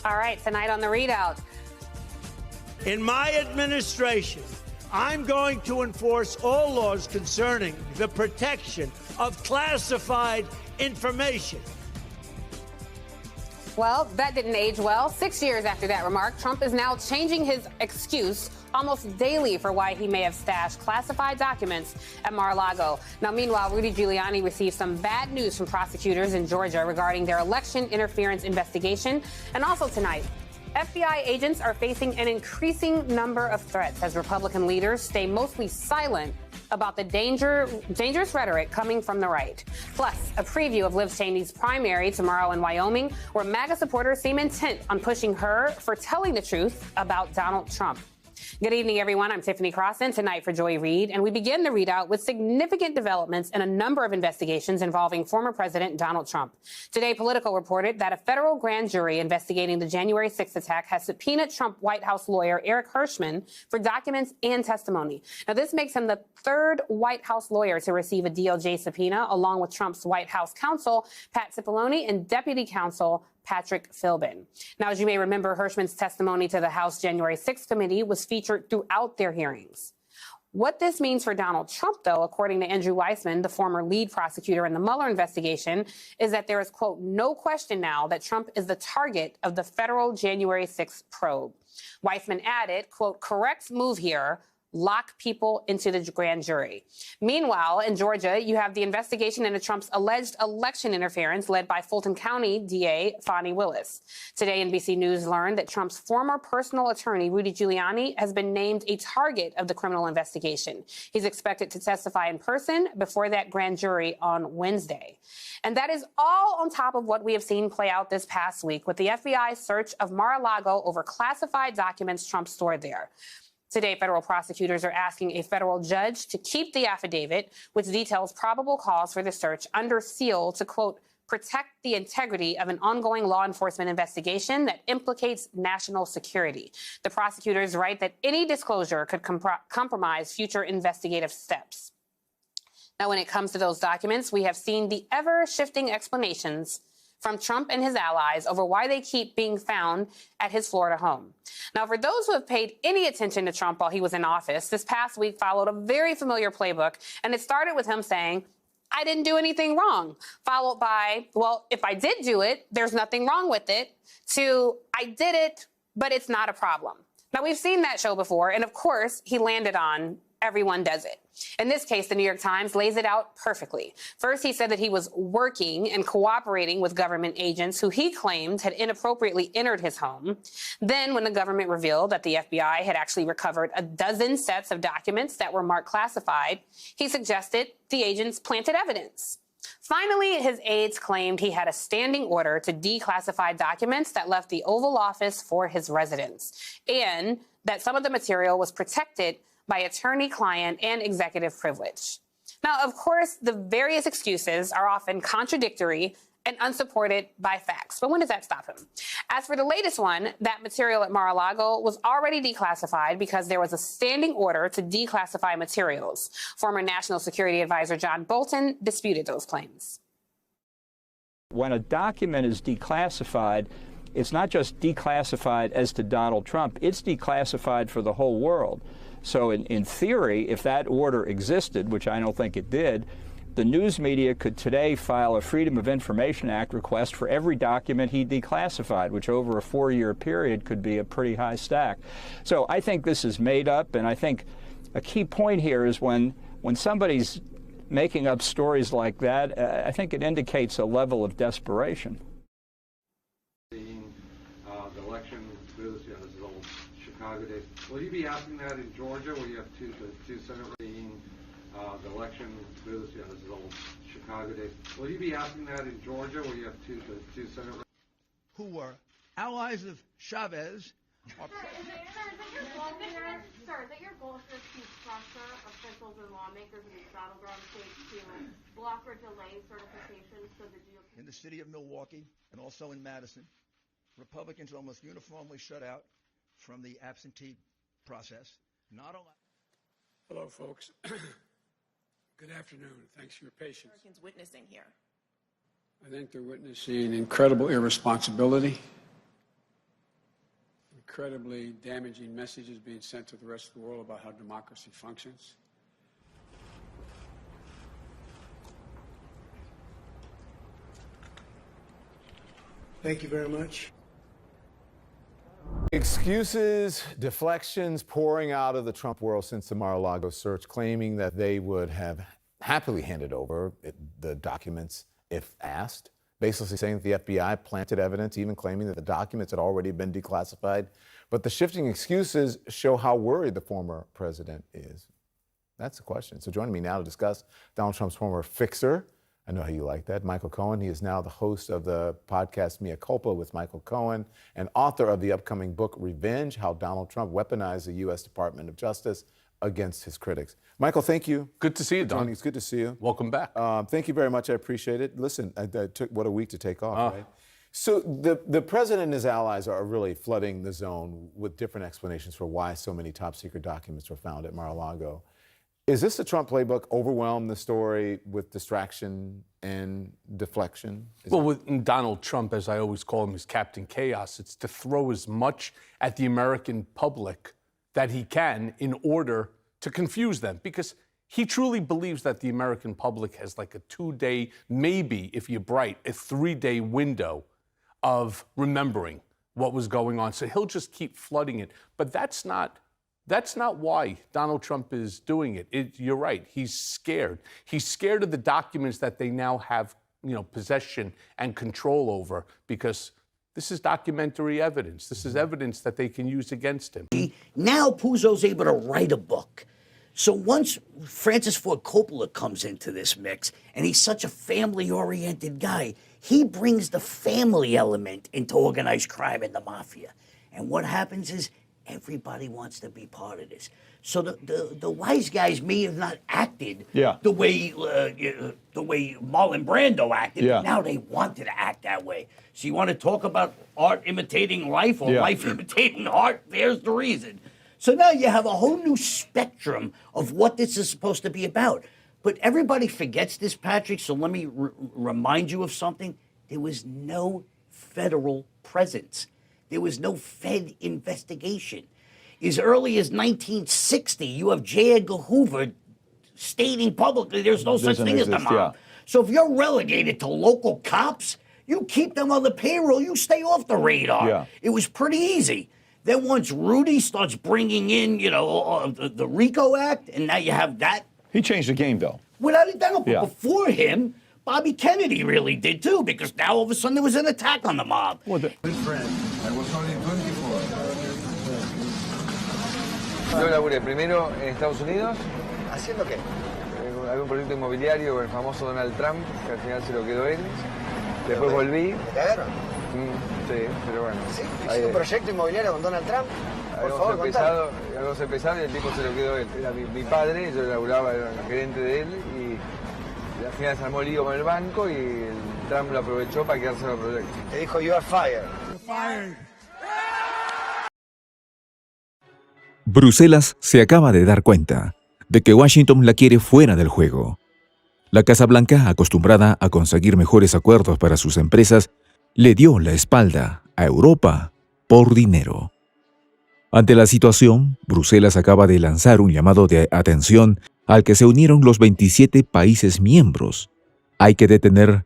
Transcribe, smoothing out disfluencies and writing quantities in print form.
All right, tonight on The Readout. In my administration, I'm going to enforce all laws concerning the protection of classified information. Well, that didn't age well. 6 years after that remark, Trump is now changing his excuse almost daily for why he may have stashed classified documents at Mar-a-Lago. Now, meanwhile, Rudy Giuliani received some bad news from prosecutors in Georgia regarding their election interference investigation. And also tonight, FBI agents are facing an increasing number of threats as Republican leaders stay mostly silent about the dangerous rhetoric coming from the right. Plus, a preview of Liz Cheney's primary tomorrow in Wyoming, where MAGA supporters seem intent on pushing her for telling the truth about Donald Trump. Good evening, everyone. I'm Tiffany Crossan, tonight for Joy Reid, and we begin the readout with significant developments in a number of investigations involving former President Donald Trump. Today, Politico reported that a federal grand jury investigating the January 6th attack has subpoenaed Trump White House lawyer Eric Hirschman for documents and testimony. Now, this makes him the third White House lawyer to receive a DOJ subpoena, along with Trump's White House counsel, Pat Cipollone, and Deputy Counsel Patrick Philbin. Now, as you may remember, Hirschman's testimony to the House January 6th committee was featured throughout their hearings. What this means for Donald Trump, though, according to Andrew Weissman, the former lead prosecutor in the Mueller investigation, is that there is, quote, no question now that Trump is the target of the federal January 6th probe. Weissman added, quote, correct move here. Lock people into the grand jury. Meanwhile, in Georgia, you have the investigation into Trump's alleged election interference led by Fulton County DA Fani Willis. Today, NBC News learned that Trump's former personal attorney, Rudy Giuliani, has been named a target of the criminal investigation. He's expected to testify in person before that grand jury on Wednesday. And that is all on top of what we have seen play out this past week with the FBI's search of Mar-a-Lago over classified documents Trump stored there. Today, federal prosecutors are asking a federal judge to keep the affidavit, which details probable cause for the search, under seal to, quote, protect the integrity of an ongoing law enforcement investigation that implicates national security. The prosecutors write that any disclosure could compromise future investigative steps. Now, when it comes to those documents, we have seen the ever-shifting explanations from Trump and his allies over why they keep being found at his Florida home. Now, for those who have paid any attention to Trump while he was in office, this past week followed a very familiar playbook, and it started with him saying, I didn't do anything wrong, followed by, well, if I did do it, there's nothing wrong with it, to, I did it, but it's not a problem. Now, we've seen that show before, and of course, he landed on everyone does it. In this case, the New York Times lays it out perfectly. First, he said that he was working and cooperating with government agents who he claimed had inappropriately entered his home. Then, when the government revealed that the FBI had actually recovered a dozen sets of documents that were marked classified, he suggested the agents planted evidence. Finally, his aides claimed he had a standing order to declassify documents that left the Oval Office for his residence, and that some of the material was protected by attorney-client and executive privilege. Now, of course, the various excuses are often contradictory and unsupported by facts. But when does that stop him? As for the latest one, that material at Mar-a-Lago was already declassified because there was a standing order to declassify materials. Former National Security Advisor John Bolton disputed those claims. When a document is declassified, it's not just declassified as to Donald Trump, it's declassified for the whole world. So in theory, if that order existed, which I don't think it did, the news media could today file a Freedom of Information Act request for every document he declassified, which over a 4-year period could be a pretty high stack. So I think this is made up, and I think a key point here is when somebody's making up stories like that, I think it indicates a level of desperation. The election, this is old Chicago days. Will you be asking that in Georgia, where you have two senators? The election, this is old Chicago days. Will you be asking that in Georgia, where you have two senators? Who were allies of Chavez? Sir, is it your goal here to pressure officials and lawmakers in these battleground states to block or delay certification so the GOP? In the city of Milwaukee and also in Madison, Republicans almost uniformly shut out from the absentee process. Not allowed. Hello, folks. Good afternoon. Thanks for your patience. Americans witnessing here? I think they're witnessing incredible irresponsibility, incredibly damaging messages being sent to the rest of the world about how democracy functions. Thank you very much. Excuses, deflections pouring out of the Trump world since the Mar-a-Lago search, claiming that they would have happily handed over the documents if asked, basically saying that the FBI planted evidence, even claiming that the documents had already been declassified. But the shifting excuses show how worried the former president is. That's the question. So joining me now to discuss Donald Trump's former fixer, I know how you like that, Michael Cohen. He is now the host of the podcast Mea Culpa with Michael Cohen and author of the upcoming book Revenge, How Donald Trump Weaponized the U.S. Department of Justice Against His Critics. Michael, thank you. Good to see you, Don. It's good to see you. Welcome back. Thank you very much. I appreciate it. Listen, I took what a week to take off, right? So the president and his allies are really flooding the zone with different explanations for why so many top secret documents were found at Mar-a-Lago. Is this the Trump playbook, overwhelm the story with distraction and deflection? Well, with Donald Trump, as I always call him, is Captain Chaos. It's to throw as much at the American public that he can in order to confuse them, because he truly believes that the American public has like a 2-day, maybe if you're bright, a 3-day window of remembering what was going on. So he'll just keep flooding it. But that's not why Donald Trump is doing it. You're right. He's scared. He's scared of the documents that they now have, possession and control over, because this is documentary evidence. This is evidence that they can use against him. Now Puzo's able to write a book. So once Francis Ford Coppola comes into this mix, and he's such a family-oriented guy, he brings the family element into organized crime and the mafia. And what happens is everybody wants to be part of this. So the wise guys may have not acted the way Marlon Brando acted, but now they wanted to act that way. So you want to talk about art imitating life or life imitating art? There's the reason. So now you have a whole new spectrum of what this is supposed to be about. But everybody forgets this, Patrick, so let me remind you of something. There was no federal presence. There was no Fed investigation. As early as 1960, you have J. Edgar Hoover stating publicly there's no such thing as the mob. So if you're relegated to local cops, you keep them on the payroll, you stay off the radar. It was pretty easy. Then once Rudy starts bringing in, the RICO Act, and now you have that. He changed the game, though. Without a doubt, but before him, Bobby Kennedy really did, too, because now all of a sudden there was an attack on the mob. Good friend. I was only 24. Yo laburé primero en Estados Unidos. ¿Haciendo qué? Había un proyecto inmobiliario con el famoso Donald Trump, que al final se lo quedó él. Después volví. ¿Te cagaron? Sí, pero bueno. ¿Sí? ¿Hiciste un proyecto inmobiliario con Donald Trump? Por favor, empezado y el tipo se lo quedó él. Era mi padre, yo laburaba, era el gerente de él, y al final se armó lío con el banco y el Trump lo aprovechó para quedarse en el proyecto. Te dijo, you are fired. You're fired. Bruselas se acaba de dar cuenta de que Washington la quiere fuera del juego. La Casa Blanca, acostumbrada a conseguir mejores acuerdos para sus empresas, le dio la espalda a Europa por dinero. Ante la situación, Bruselas acaba de lanzar un llamado de atención al que se unieron los 27 países miembros. Hay que detener